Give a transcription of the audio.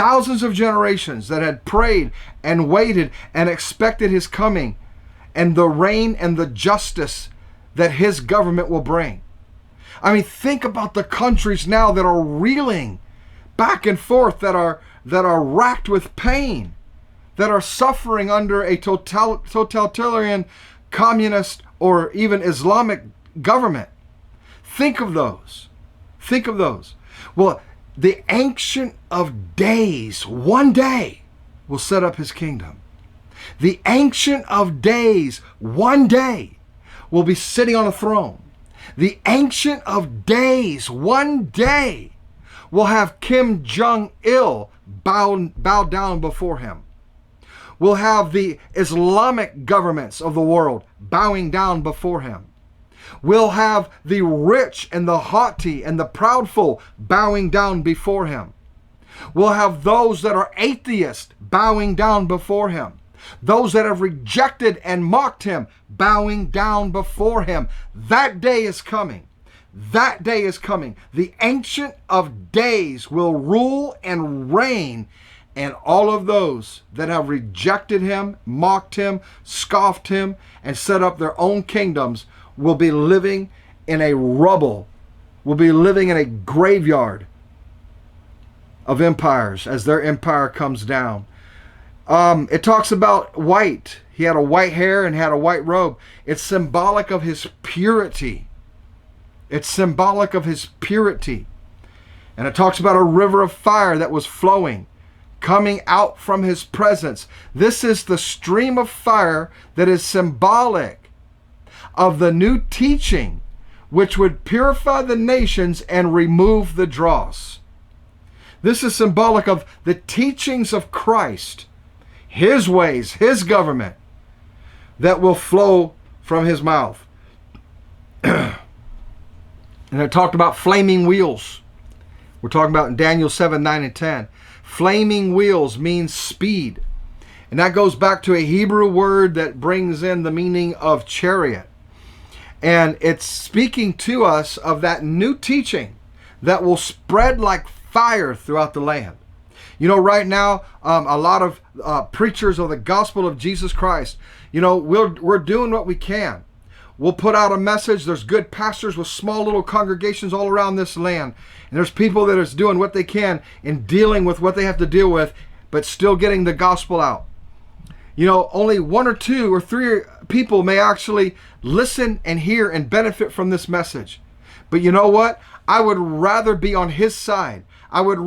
thousands of generations that had prayed and waited and expected his coming and the reign and the justice that his government will bring. I mean, think about the countries now that are reeling back and forth, that are racked with pain, that are suffering under a totalitarian, communist, or even Islamic government. Think of those. Think of those. Well, the Ancient of Days, one day, will set up his kingdom. The Ancient of Days, one day, will be sitting on a throne. The Ancient of Days, one day, will have Kim Jong-il bow down before him. We'll have the Islamic governments of the world bowing down before him. We'll have the rich and the haughty and the proudful bowing down before him. We'll have those that are atheists bowing down before him. Those that have rejected and mocked him bowing down before him. That day is coming. That day is coming. The Ancient of Days will rule and reign, and all of those that have rejected him, mocked him, scoffed him, and set up their own kingdoms will be living in a rubble, will be living in a graveyard of empires as their empire comes down. It talks about white. He had a white hair and had a white robe. It's symbolic of his purity. It's symbolic of his purity. And it talks about a river of fire that was flowing, coming out from his presence. This is the stream of fire that is symbolic of the new teaching, which would purify the nations and remove the dross. This is symbolic of the teachings of Christ, his ways, his government, that will flow from his mouth. And it talked about flaming wheels. We're talking about in Daniel 7, 9, and 10. Flaming wheels means speed. And that goes back to a Hebrew word that brings in the meaning of chariot. And it's speaking to us of that new teaching that will spread like fire throughout the land. You know, right now, a lot of preachers of the gospel of Jesus Christ, you know, we're doing what we can. We'll put out a message. There's good pastors with small little congregations all around this land. And there's people that are doing what they can in dealing with what they have to deal with, but still getting the gospel out. You know, only 1 or 2 or 3 people may actually listen and hear and benefit from this message. But you know what? I would rather be on his side. I would